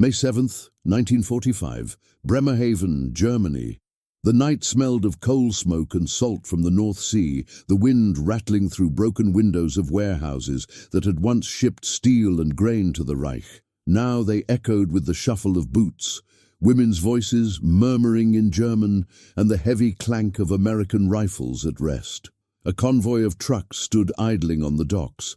May 7th, 1945, Bremerhaven, Germany. The night smelled of coal smoke and salt from the North Sea, the wind rattling through broken windows of warehouses that had once shipped steel and grain to the Reich. Now they echoed with the shuffle of boots, women's voices murmuring in German, and the heavy clank of American rifles at rest. A convoy of trucks stood idling on the docks,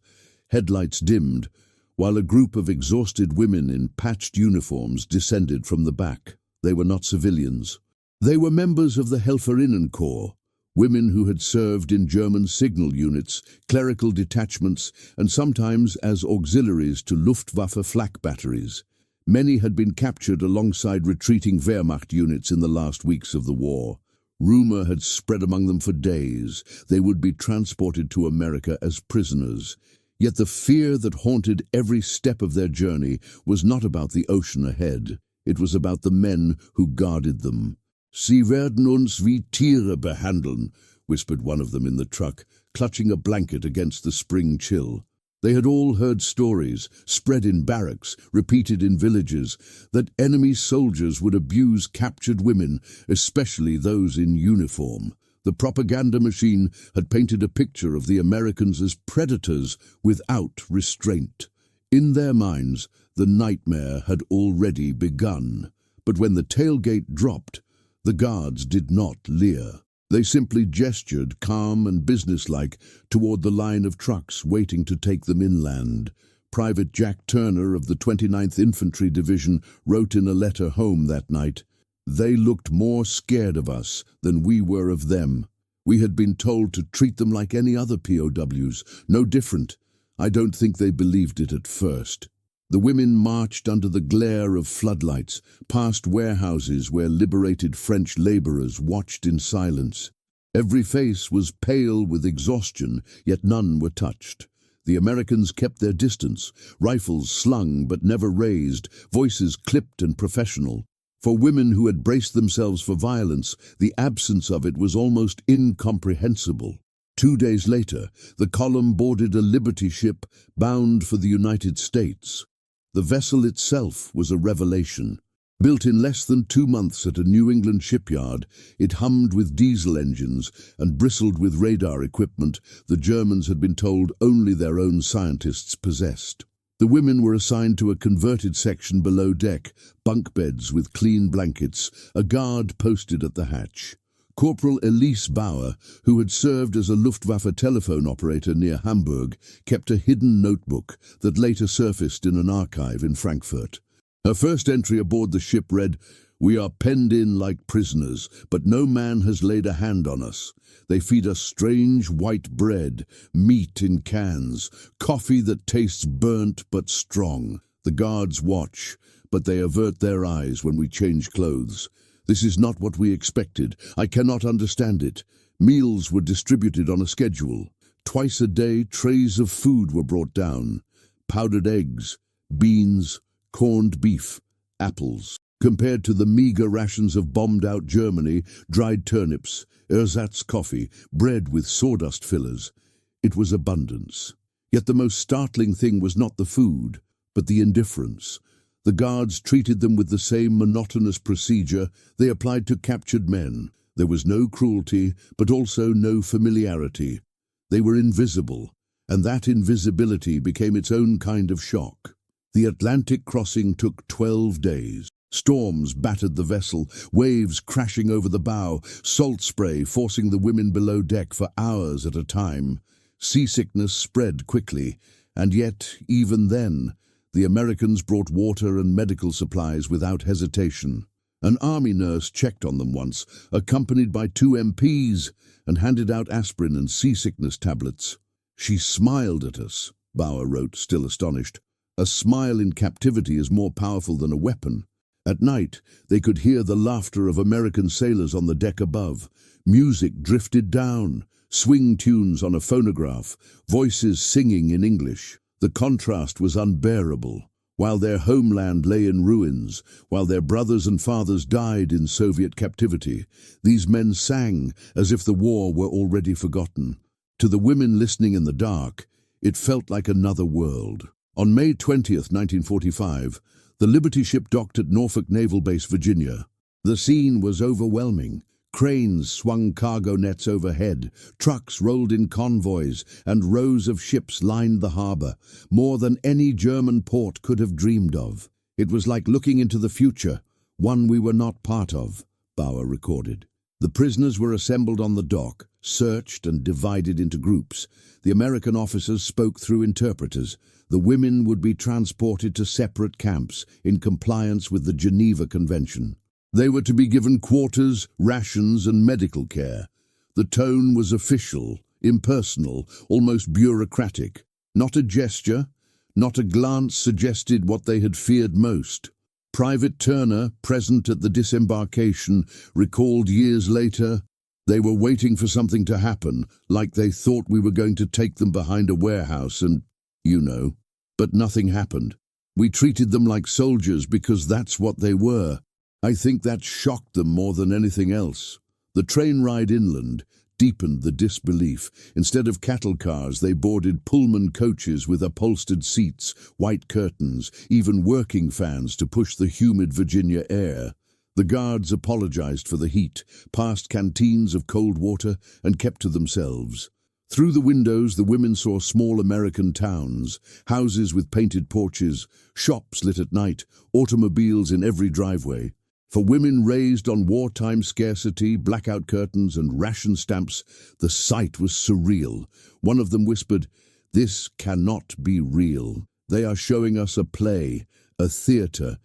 headlights dimmed, while a group of exhausted women in patched uniforms descended from the back. They were not civilians. They were members of the Helferinnen Corps, women who had served in German signal units, clerical detachments, and sometimes as auxiliaries to Luftwaffe flak batteries. Many had been captured alongside retreating Wehrmacht units in the last weeks of the war. Rumor had spread among them for days. They would be transported to America as prisoners. Yet the fear that haunted every step of their journey was not about the ocean ahead. It was about the men who guarded them. "Sie werden uns wie Tiere behandeln," whispered one of them in the truck, clutching a blanket against the spring chill. They had all heard stories, spread in barracks, repeated in villages, that enemy soldiers would abuse captured women, especially those in uniform. The propaganda machine had painted a picture of the Americans as predators without restraint. In their minds, the nightmare had already begun. But when the tailgate dropped, the guards did not leer. They simply gestured, calm and businesslike, toward the line of trucks waiting to take them inland. Private Jack Turner of the 29th Infantry Division wrote in a letter home that night, "They looked more scared of us than we were of them. We had been told to treat them like any other POWs, no different. I don't think they believed it at first." The women marched under the glare of floodlights, past warehouses where liberated French laborers watched in silence. Every face was pale with exhaustion, yet none were touched. The Americans kept their distance, rifles slung but never raised, voices clipped and professional. For women who had braced themselves for violence, the absence of it was almost incomprehensible. 2 days later, the column boarded a Liberty ship bound for the United States. The vessel itself was a revelation. Built in less than 2 months at a New England shipyard, it hummed with diesel engines and bristled with radar equipment the Germans had been told only their own scientists possessed. The women were assigned to a converted section below deck, bunk beds with clean blankets, a guard posted at the hatch. Corporal Elise Bauer, who had served as a Luftwaffe telephone operator near Hamburg, kept a hidden notebook that later surfaced in an archive in Frankfurt. Her first entry aboard the ship read, "We are penned in like prisoners, but no man has laid a hand on us. They feed us strange white bread, meat in cans, coffee that tastes burnt but strong. The guards watch, but they avert their eyes when we change clothes. This is not what we expected. I cannot understand it. Meals were distributed on a schedule. Twice a day, trays of food were brought down. Powdered eggs, beans, corned beef, apples. Compared to the meager rations of bombed-out Germany, dried turnips, ersatz coffee, bread with sawdust fillers, it was abundance. Yet the most startling thing was not the food, but the indifference. The guards treated them with the same monotonous procedure they applied to captured men. There was no cruelty, but also no familiarity. They were invisible, and that invisibility became its own kind of shock. The Atlantic crossing took 12 days. Storms battered the vessel, waves crashing over the bow, salt spray forcing the women below deck for hours at a time. Seasickness spread quickly, and yet, even then, the Americans brought water and medical supplies without hesitation. An army nurse checked on them once, accompanied by 2 MPs, and handed out aspirin and seasickness tablets. "She smiled at us," Bauer wrote, still astonished. "A smile in captivity is more powerful than a weapon." At night, they could hear the laughter of American sailors on the deck above. Music drifted down, swing tunes on a phonograph, voices singing in English. The contrast was unbearable. While their homeland lay in ruins, while their brothers and fathers died in Soviet captivity, these men sang as if the war were already forgotten. To the women listening in the dark, it felt like another world. On May 20th, 1945, The Liberty ship docked at Norfolk Naval Base, Virginia. The scene was overwhelming. Cranes swung cargo nets overhead, trucks rolled in convoys, and rows of ships lined the harbor, more than any German port could have dreamed of. It was like looking into the future, one we were not part of, Bauer recorded. The prisoners were assembled on the dock, searched and divided into groups. The American officers spoke through interpreters. The women would be transported to separate camps in compliance with the Geneva Convention. They were to be given quarters, rations, and medical care. The tone was official, impersonal, almost bureaucratic. Not a gesture, not a glance suggested what they had feared most. Private Turner, present at the disembarkation, recalled years later, "They were waiting for something to happen, like they thought we were going to take them behind a warehouse and, you know. But nothing happened. We treated them like soldiers because that's what they were. I think that shocked them more than anything else." The train ride inland deepened the disbelief. Instead of cattle cars, they boarded Pullman coaches with upholstered seats, white curtains, even working fans to push the humid Virginia air. The guards apologized for the heat, passed canteens of cold water, and kept to themselves. Through the windows, the women saw small American towns, houses with painted porches, shops lit at night, automobiles in every driveway. For women raised on wartime scarcity, blackout curtains, and ration stamps, the sight was surreal. One of them whispered, "This cannot be real. They are showing us a play, a theater."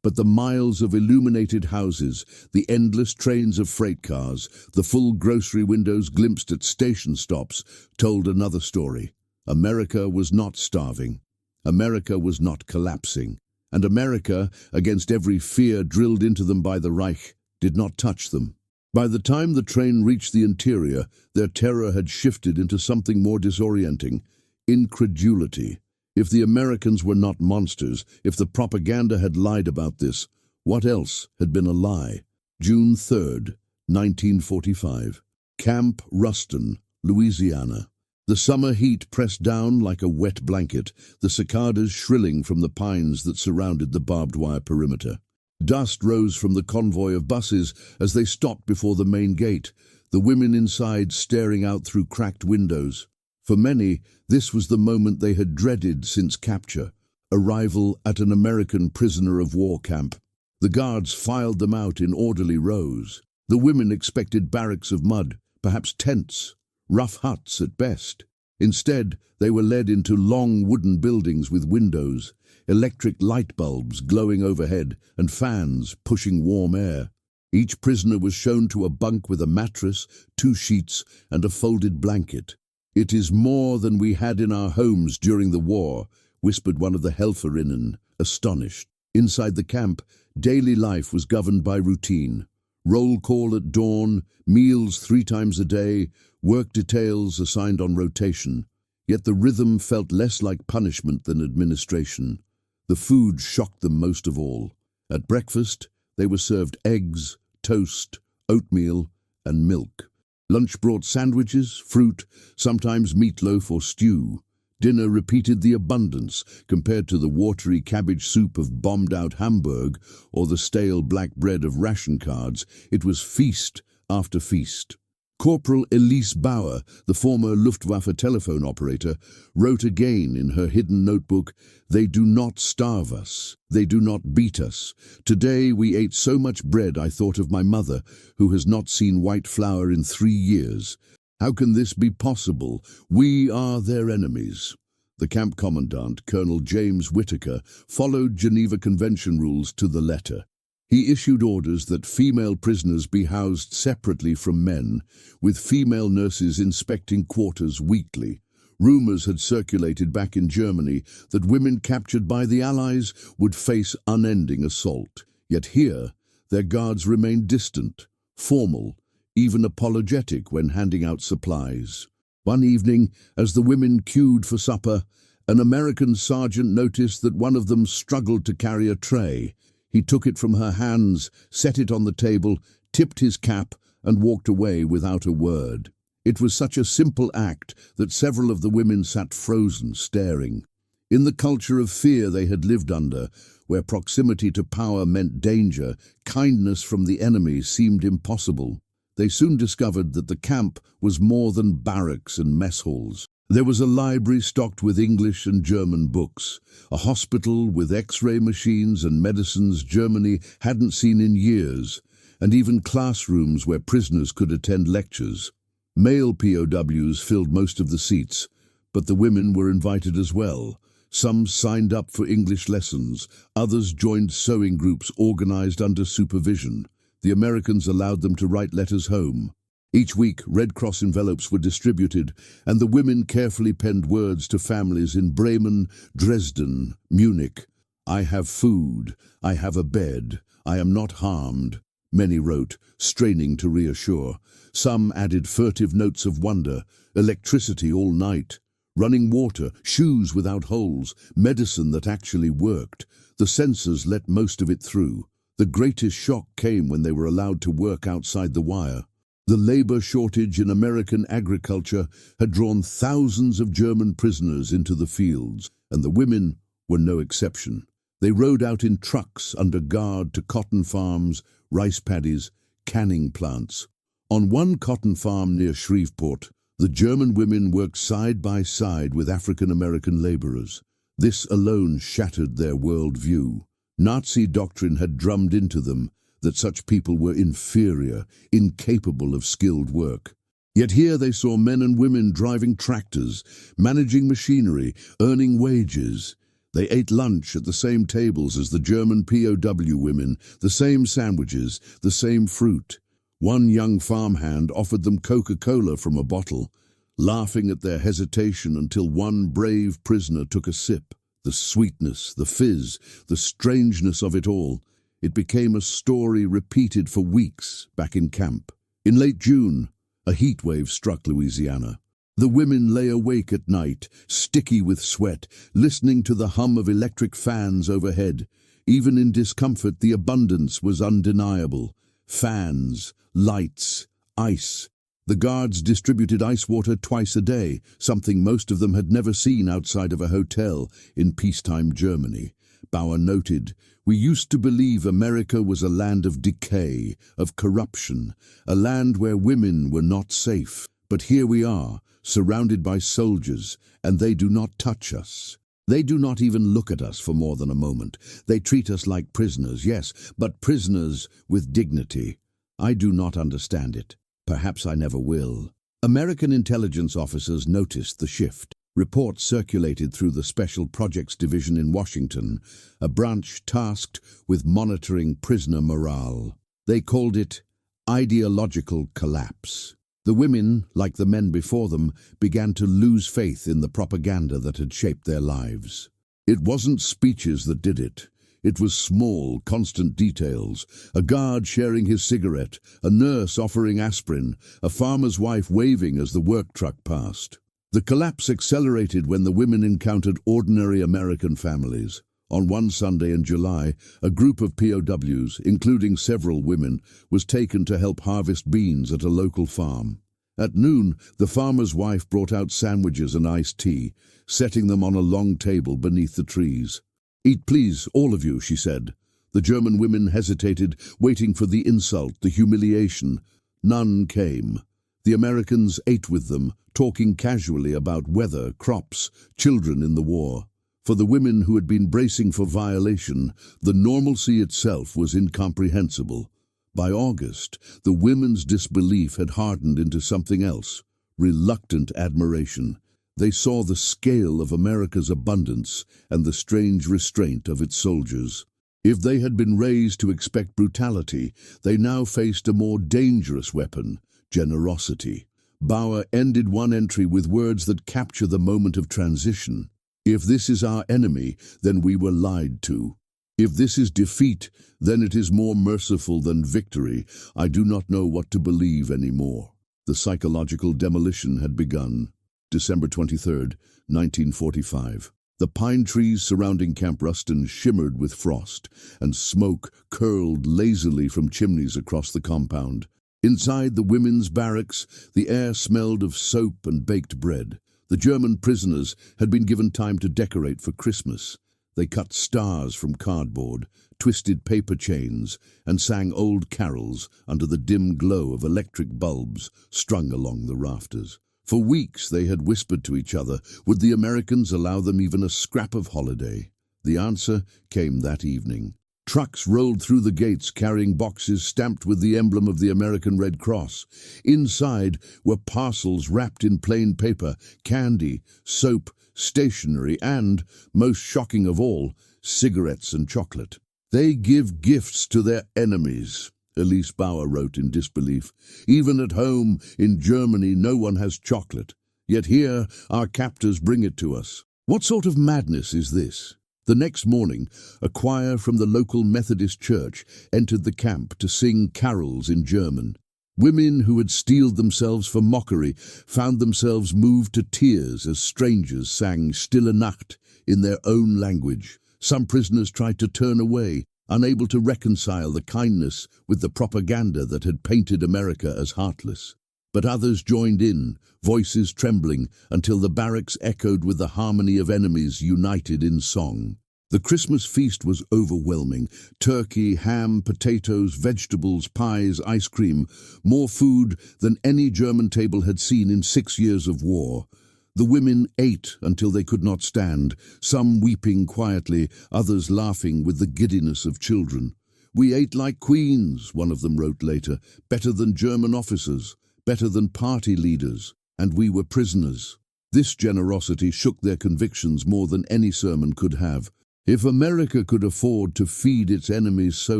But the miles of illuminated houses, the endless trains of freight cars, the full grocery windows glimpsed at station stops, told another story. America was not starving. America was not collapsing. And America, against every fear drilled into them by the Reich, did not touch them. By the time the train reached the interior, their terror had shifted into something more disorienting: incredulity. If the Americans were not monsters, if the propaganda had lied about this, what else had been a lie? June 3rd, 1945. Camp Ruston, Louisiana. The summer heat pressed down like a wet blanket, the cicadas shrilling from the pines that surrounded the barbed wire perimeter. Dust rose from the convoy of buses as they stopped before the main gate, the women inside staring out through cracked windows. For many, this was the moment they had dreaded since capture, arrival at an American prisoner of war camp. The guards filed them out in orderly rows. The women expected barracks of mud, perhaps tents, rough huts at best. Instead, they were led into long wooden buildings with windows, electric light bulbs glowing overhead, and fans pushing warm air. Each prisoner was shown to a bunk with a mattress, 2 sheets, and a folded blanket. "It is more than we had in our homes during the war," whispered one of the Helferinnen, astonished. Inside the camp, daily life was governed by routine. Roll call at dawn, meals 3 times a day, work details assigned on rotation. Yet the rhythm felt less like punishment than administration. The food shocked them most of all. At breakfast, they were served eggs, toast, oatmeal, and milk. Lunch brought sandwiches, fruit, sometimes meatloaf or stew. Dinner repeated the abundance compared to the watery cabbage soup of bombed-out Hamburg or the stale black bread of ration cards. It was feast after feast. Corporal Elise Bauer, the former Luftwaffe telephone operator, wrote again in her hidden notebook, "They do not starve us. They do not beat us. Today we ate so much bread I thought of my mother, who has not seen white flour in 3 years. How can this be possible? We are their enemies." The camp commandant, Colonel James Whitaker, followed Geneva Convention rules to the letter. He issued orders that female prisoners be housed separately from men, with female nurses inspecting quarters weekly. Rumors had circulated back in Germany that women captured by the Allies would face unending assault. Yet here, their guards remained distant, formal, even apologetic when handing out supplies. One evening, as the women queued for supper, an American sergeant noticed that one of them struggled to carry a tray. He took it from her hands, set it on the table, tipped his cap, and walked away without a word. It was such a simple act that several of the women sat frozen, staring. In the culture of fear they had lived under, where proximity to power meant danger, kindness from the enemy seemed impossible. They soon discovered that the camp was more than barracks and mess halls. There was a library stocked with English and German books, a hospital with X-ray machines and medicines Germany hadn't seen in years, and even classrooms where prisoners could attend lectures. Male POWs filled most of the seats, but the women were invited as well. Some signed up for English lessons, others joined sewing groups organized under supervision. The Americans allowed them to write letters home. Each week, Red Cross envelopes were distributed, and the women carefully penned words to families in Bremen, Dresden, Munich. "I have food, I have a bed, I am not harmed," many wrote, straining to reassure. Some added furtive notes of wonder: electricity all night, running water, shoes without holes, medicine that actually worked. The censors let most of it through. The greatest shock came when they were allowed to work outside the wire. The labor shortage in American agriculture had drawn thousands of German prisoners into the fields, and the women were no exception. They rode out in trucks under guard to cotton farms, rice paddies, canning plants. On one cotton farm near Shreveport, the German women worked side by side with African-American laborers. This alone shattered their worldview. Nazi doctrine had drummed into them that such people were inferior, incapable of skilled work. Yet here they saw men and women driving tractors, managing machinery, earning wages. They ate lunch at the same tables as the German POW women, the same sandwiches, the same fruit. One young farmhand offered them Coca-Cola from a bottle, laughing at their hesitation until one brave prisoner took a sip. The sweetness, the fizz, the strangeness of it all. It became a story repeated for weeks back in camp. In late June, a heat wave struck Louisiana. The women lay awake at night, sticky with sweat, listening to the hum of electric fans overhead. Even in discomfort, the abundance was undeniable. Fans, lights, ice. The guards distributed ice water twice a day, something most of them had never seen outside of a hotel in peacetime Germany. Bauer noted, "We used to believe America was a land of decay, of corruption, a land where women were not safe. But here we are, surrounded by soldiers, and they do not touch us. They do not even look at us for more than a moment. They treat us like prisoners, yes, but prisoners with dignity. I do not understand it. Perhaps I never will." American intelligence officers noticed the shift. Reports circulated through the Special Projects Division in Washington, a branch tasked with monitoring prisoner morale. They called it ideological collapse. The women, like the men before them, began to lose faith in the propaganda that had shaped their lives. It wasn't speeches that did it. It was small, constant details. A guard sharing his cigarette, a nurse offering aspirin, a farmer's wife waving as the work truck passed. The collapse accelerated when the women encountered ordinary American families. On one Sunday in July, a group of POWs, including several women, was taken to help harvest beans at a local farm. At noon, the farmer's wife brought out sandwiches and iced tea, setting them on a long table beneath the trees. "Eat please, all of you," she said. The German women hesitated, waiting for the insult, the humiliation. None came. The Americans ate with them, talking casually about weather, crops, children in the war. For the women who had been bracing for violation, the normalcy itself was incomprehensible. By August, the women's disbelief had hardened into something else, reluctant admiration. They saw the scale of America's abundance and the strange restraint of its soldiers. If they had been raised to expect brutality, they now faced a more dangerous weapon: generosity. Bauer ended one entry with words that capture the moment of transition. "If this is our enemy, then we were lied to. If this is defeat, then it is more merciful than victory. I do not know what to believe anymore." The psychological demolition had begun. December 23, 1945. The pine trees surrounding Camp Ruston shimmered with frost, and smoke curled lazily from chimneys across the compound. Inside the women's barracks, the air smelled of soap and baked bread. The German prisoners had been given time to decorate for Christmas. They cut stars from cardboard, twisted paper chains, and sang old carols under the dim glow of electric bulbs strung along the rafters. For weeks they had whispered to each other, would the Americans allow them even a scrap of holiday? The answer came that evening. Trucks rolled through the gates carrying boxes stamped with the emblem of the American Red Cross. Inside were parcels wrapped in plain paper, candy, soap, stationery, and, most shocking of all, cigarettes and chocolate. They give gifts to their enemies, Elise Bauer wrote in disbelief. Even at home in Germany no one has chocolate, yet here our captors bring it to us. What sort of madness is this? The next morning, a choir from the local Methodist church entered the camp to sing carols in German. Women who had steeled themselves for mockery found themselves moved to tears as strangers sang Stille Nacht in their own language. Some prisoners tried to turn away, unable to reconcile the kindness with the propaganda that had painted America as heartless. But others joined in, voices trembling, until the barracks echoed with the harmony of enemies united in song. The Christmas feast was overwhelming. Turkey, ham, potatoes, vegetables, pies, ice cream, more food than any German table had seen in 6 years of war. The women ate until they could not stand, some weeping quietly, others laughing with the giddiness of children. "We ate like queens," one of them wrote later, "better than German officers, better than party leaders, and we were prisoners." This generosity shook their convictions more than any sermon could have. If America could afford to feed its enemies so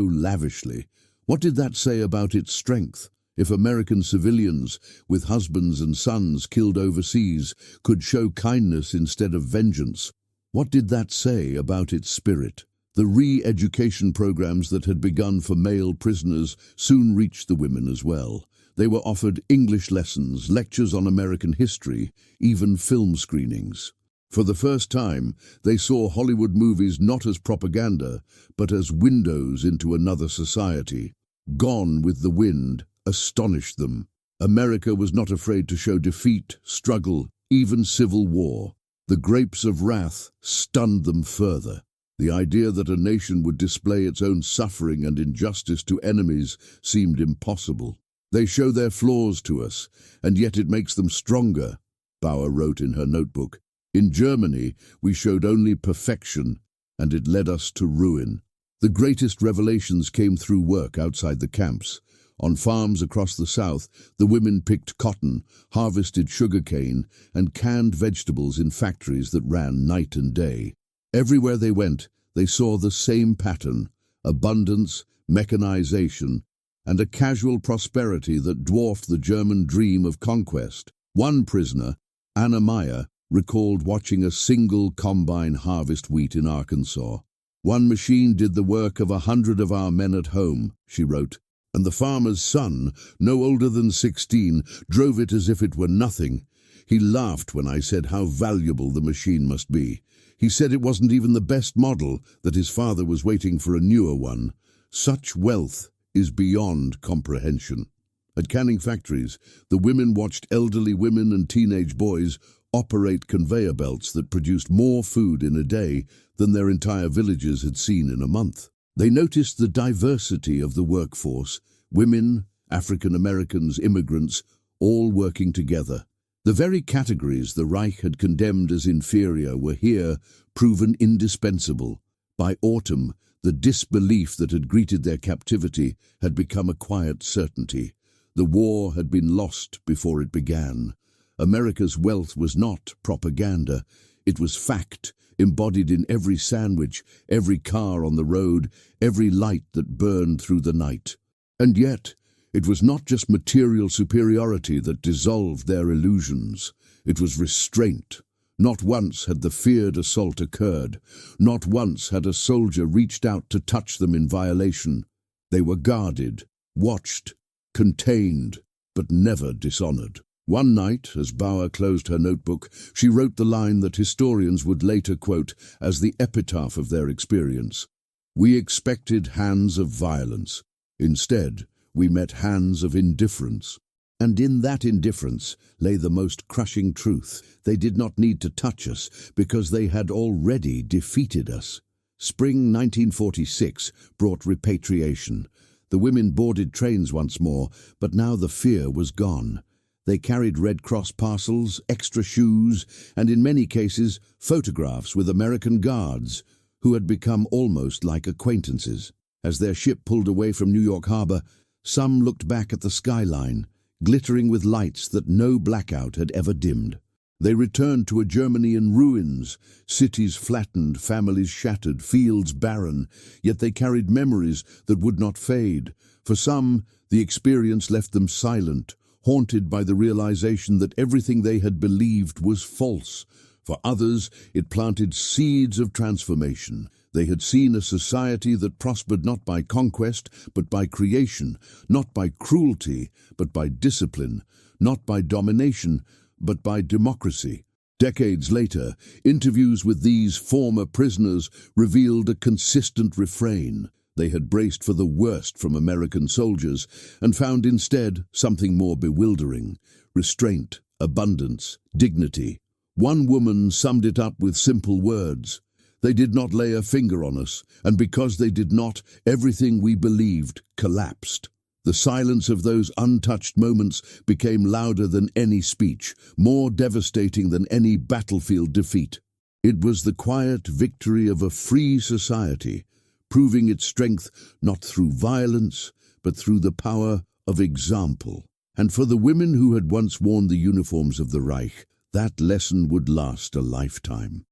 lavishly, what did that say about its strength? If American civilians, with husbands and sons killed overseas, could show kindness instead of vengeance, what did that say about its spirit? The re-education programs that had begun for male prisoners soon reached the women as well. They were offered English lessons, lectures on American history, even film screenings. For the first time, they saw Hollywood movies not as propaganda, but as windows into another society. Gone with the Wind astonished them. America was not afraid to show defeat, struggle, even civil war. The grapes of wrath stunned them further. The idea that a nation would display its own suffering and injustice to enemies seemed impossible. "They show their flaws to us, and yet it makes them stronger," Bauer wrote in her notebook. "In Germany, we showed only perfection, and it led us to ruin." The greatest revelations came through work outside the camps. On farms across the South, the women picked cotton, harvested sugarcane, and canned vegetables in factories that ran night and day. Everywhere they went, they saw the same pattern: abundance, mechanization, and a casual prosperity that dwarfed the German dream of conquest. One prisoner, Anna Meyer, recalled watching a single combine harvest wheat in Arkansas. "One machine did the work of 100 of our men at home," she wrote, "and the farmer's son, no older than 16, drove it as if it were nothing. He laughed when I said how valuable the machine must be. He said it wasn't even the best model, that his father was waiting for a newer one. Such wealth is beyond comprehension." At canning factories, the women watched elderly women and teenage boys operate conveyor belts that produced more food in a day than their entire villages had seen in a month. They noticed the diversity of the workforce: women, African Americans, immigrants, all working together. The very categories the Reich had condemned as inferior were here proven indispensable. By autumn, the disbelief that had greeted their captivity had become a quiet certainty. The war had been lost before it began. America's wealth was not propaganda. It was fact, embodied in every sandwich, every car on the road, every light that burned through the night. And yet, it was not just material superiority that dissolved their illusions. It was restraint. Not once had the feared assault occurred. Not once had a soldier reached out to touch them in violation. They were guarded, watched, contained, but never dishonored. One night, as Bauer closed her notebook, she wrote the line that historians would later quote as the epitaph of their experience: "We expected hands of violence. Instead, we met hands of indifference." And in that indifference lay the most crushing truth. They did not need to touch us because they had already defeated us. Spring 1946 brought repatriation. The women boarded trains once more, but now the fear was gone. They carried Red Cross parcels, extra shoes, and in many cases, photographs with American guards, who had become almost like acquaintances. As their ship pulled away from New York Harbor, some looked back at the skyline, glittering with lights that no blackout had ever dimmed. They returned to a Germany in ruins, cities flattened, families shattered, fields barren, yet they carried memories that would not fade. For some, the experience left them silent, haunted by the realization that everything they had believed was false. For others, it planted seeds of transformation. They had seen a society that prospered not by conquest, but by creation, not by cruelty, but by discipline, not by domination, but by democracy. Decades later, interviews with these former prisoners revealed a consistent refrain. They had braced for the worst from American soldiers and found instead something more bewildering: restraint, abundance, dignity. One woman summed it up with simple words: "They did not lay a finger on us, and because they did not, everything we believed collapsed." The silence of those untouched moments became louder than any speech, more devastating than any battlefield defeat. It was the quiet victory of a free society, proving its strength not through violence, but through the power of example. And for the women who had once worn the uniforms of the Reich, that lesson would last a lifetime.